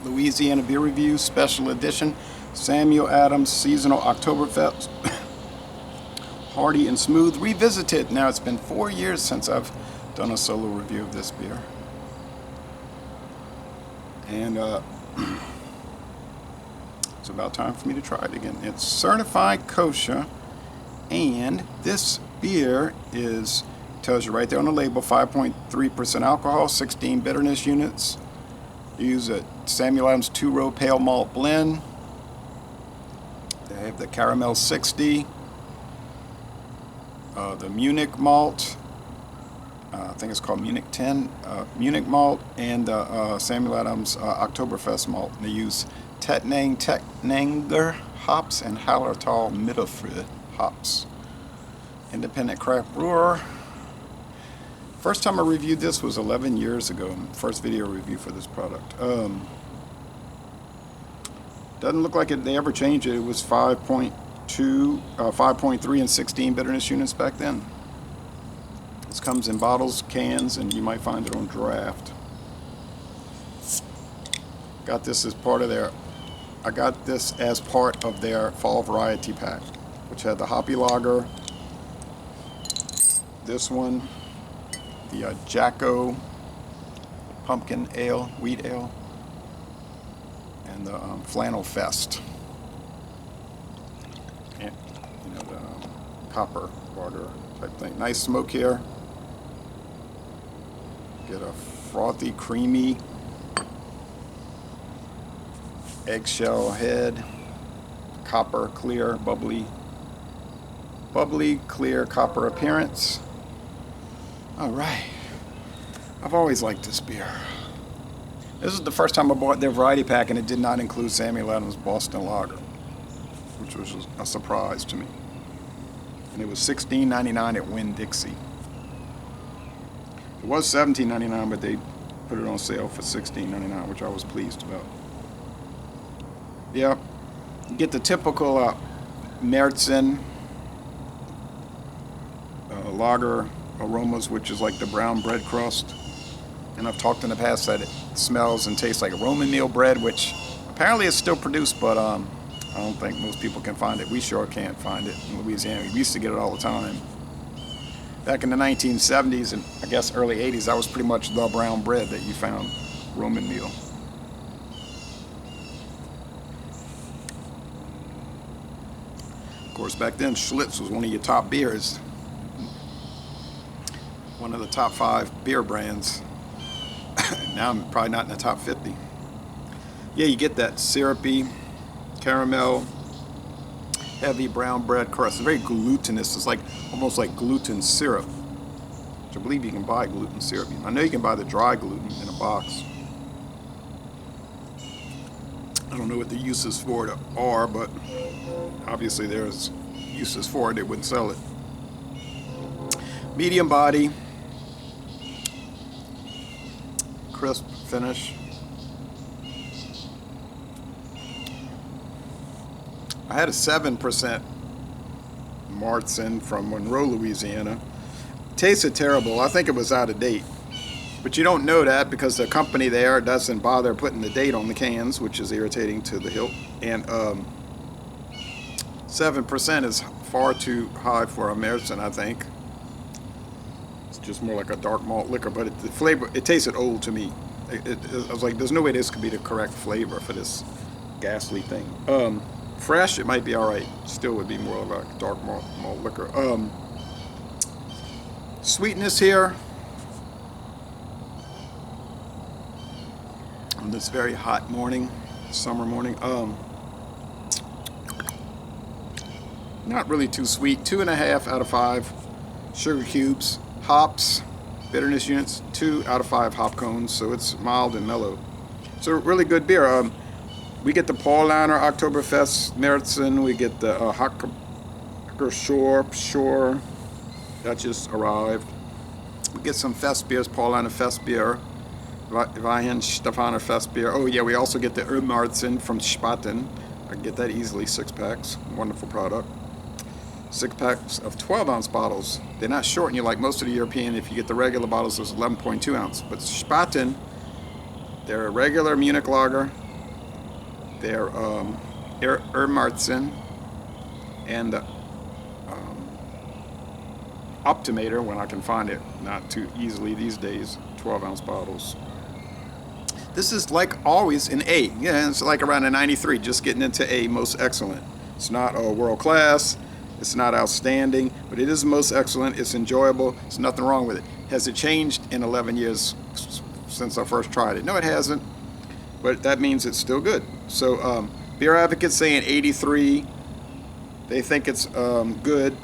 Louisiana Beer Review Special Edition. Samuel Adams Seasonal Oktoberfest. Hearty and smooth. Revisited. Now it's been 4 years since I've done a solo review of this beer. And it's about time for me to try it again. It's certified kosher. And this beer tells you right there on the label, 5.3% alcohol, 16 bitterness units. Use a Samuel Adams 2-row pale malt blend. They have the caramel 60, the Munich malt, I think it's called Munich 10, Munich malt, and Samuel Adams Oktoberfest malt. And they use Tettnanger hops and Hallertau Mittelfrüh hops. Independent craft brewer. First time I reviewed this was 11 years ago. First video review for this product. Doesn't look like they ever changed it. It was 5.2, 5.3 and 16 bitterness units back then. This comes in bottles, cans, and you might find it on draft. Got this as part of their. I got this as part of their fall variety pack, which had the hoppy lager. This one, the Jacko pumpkin ale, wheat ale, and the flannel fest, and the copper lager type thing. Nice smoke here. Get a frothy, creamy eggshell head, copper clear, bubbly clear copper appearance. All right, I've always liked this beer. This is the first time I bought their variety pack, and it did not include Samuel Adams Boston Lager, which was a surprise to me. And it was $16.99 at Winn-Dixie. It was $17.99, but they put it on sale for $16.99, which I was pleased about. Yeah, you get the typical Märzen lager aromas, which is like the brown bread crust. And I've talked in the past that it smells and tastes like a Roman meal bread, which apparently is still produced, but I don't think most people can find it. We sure can't find it in Louisiana. We used to get it all the time. Back in the 1970s and I guess early 80s, that was pretty much the brown bread that you found, Roman meal. Of course, back then, Schlitz was one of your top beers. One of the top 5 beer brands. Now I'm probably not in the top 50. Yeah, you get that syrupy, caramel, heavy brown bread crust. It's very glutinous. It's like almost like gluten syrup, which I believe you can buy gluten syrup. I know you can buy the dry gluten in a box. I don't know what the uses for it are, but obviously there's uses for it. They wouldn't sell it. Medium body. Crisp finish. I had a 7% Märzen from Monroe, Louisiana. Tasted terrible. I think it was out of date. But you don't know that because the company there doesn't bother putting the date on the cans, which is irritating to the hilt. And 7% is far too high for a Märzen, I think. Just more like a dark malt liquor, but the flavor, it tasted old to me. I was like, there's no way this could be the correct flavor for this ghastly thing. Fresh, it might be all right. Still would be more of a dark malt liquor. Sweetness here on this very hot morning, summer morning. Not really too sweet. 2.5 out of 5 sugar cubes. Hops, bitterness units, 2 out of 5 hop cones, so it's mild and mellow. So really good beer. We get the Paulaner Oktoberfest Märzen. We get the Shore that just arrived. We get some fest beers, Paulaner Fest beer, Weihenstephaner Fest beer. Oh yeah, we also get the Märzen from Spaten. I can get that easily, 6 packs. Wonderful product. 6 packs of 12-ounce bottles. They're not shorting you like most of the European. If you get the regular bottles, it's 11.2 ounce. But Spaten, they're a regular Munich lager. their Märzen and the Optimator, when I can find it, not too easily these days, 12-ounce bottles. This is like always an A. Yeah, it's like around a 93, just getting into A, most excellent. It's not world class, it's not outstanding, but it is most excellent. It's enjoyable. There's nothing wrong with it. Has it changed in 11 years since I first tried it? No, it hasn't, but that means it's still good. So Beer Advocates saying 83. They think it's good.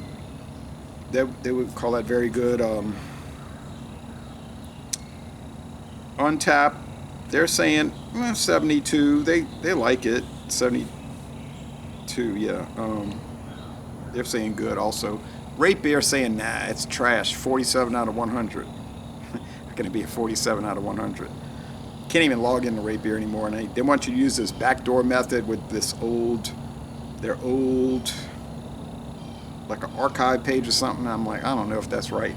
They would call that very good. Untapped, they're saying 72. They like it. 72, yeah. They're saying good also. Rate Beer saying nah, it's trash. 47 out of 100. Going to be a 47 out of 100. Can't even log into Rate Beer anymore, and they want you to use this backdoor method with this their old, like an archive page or something. I'm like, I don't know if that's right.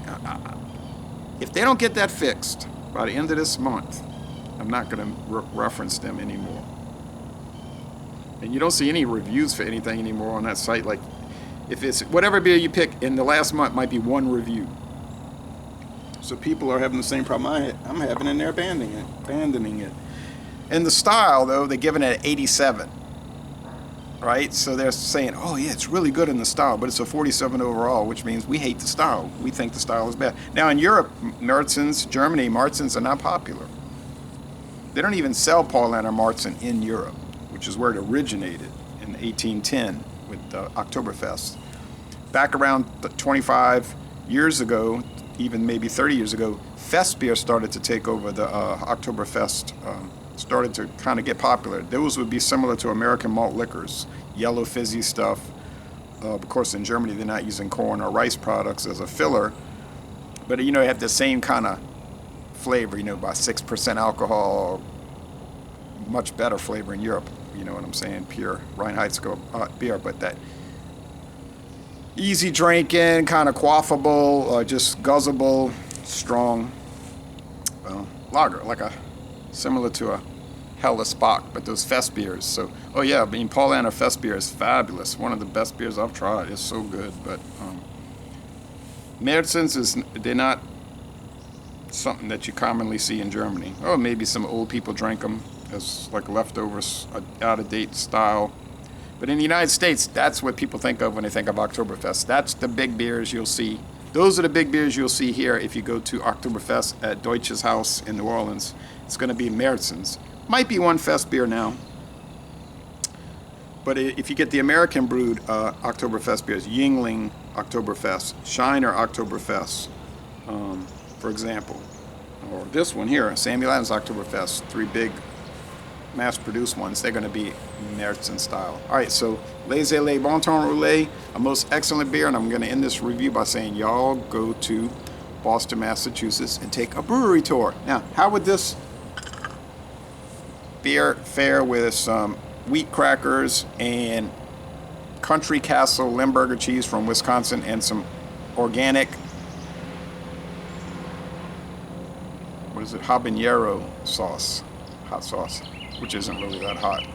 If they don't get that fixed by the end of this month, I'm not going to reference them anymore. And you don't see any reviews for anything anymore on that site. Like, if it's whatever beer you pick in the last month, might be one review. So people are having the same problem I'm having, and they're abandoning it. And the style, though, they're giving it an 87. Right? So they're saying, oh yeah, it's really good in the style, but it's a 47 overall, which means we hate the style. We think the style is bad. Now in Europe, Germany, Märzens are not popular. They don't even sell Paulaner Märzen in Europe, which is where it originated in 1810 with Oktoberfest. Back around 25 years ago, even maybe 30 years ago, Fest beer started to take over the Oktoberfest, started to kind of get popular. Those would be similar to American malt liquors, yellow fizzy stuff. Of course, in Germany, they're not using corn or rice products as a filler, but you know, they have the same kind of flavor, you know, about 6% alcohol, much better flavor in Europe, you know what I'm saying, pure Reinheitsgebot beer, but that easy drinking, kind of quaffable, just guzzable, strong lager, like similar to a Helles Bock, but those Fest beers. So, oh yeah, I mean, Paulaner Fest beer is fabulous. One of the best beers I've tried. It's so good. But Märzens they're not something that you commonly see in Germany. Oh, maybe some old people drink them as like leftovers, out-of-date style. But in the United States, that's what people think of when they think of Oktoberfest. That's the big beers you'll see. Those are the big beers you'll see here if you go to Oktoberfest at Deutsches Haus in New Orleans. It's going to be Märzens. Might be one Fest beer now. But if you get the American brewed Oktoberfest beers, Yingling Oktoberfest, Shiner Oktoberfest, for example, or this one here, Samuel Adams Oktoberfest, 3 big mass-produced ones, they're going to be Märzen style. All right, so Les Bon Ton Roulé, a most excellent beer, and I'm going to end this review by saying y'all go to Boston, Massachusetts, and take a brewery tour. Now, how would this beer fare with some wheat crackers and Country Castle Limburger cheese from Wisconsin and some organic, what is it, habanero sauce, hot sauce, which isn't really that hot.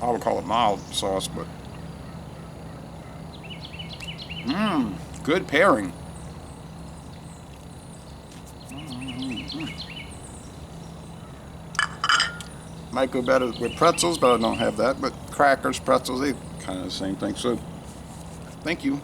I would call it mild sauce, but good pairing. Might go better with pretzels, but I don't have that. But crackers, pretzels, they kind of the same thing. So, thank you.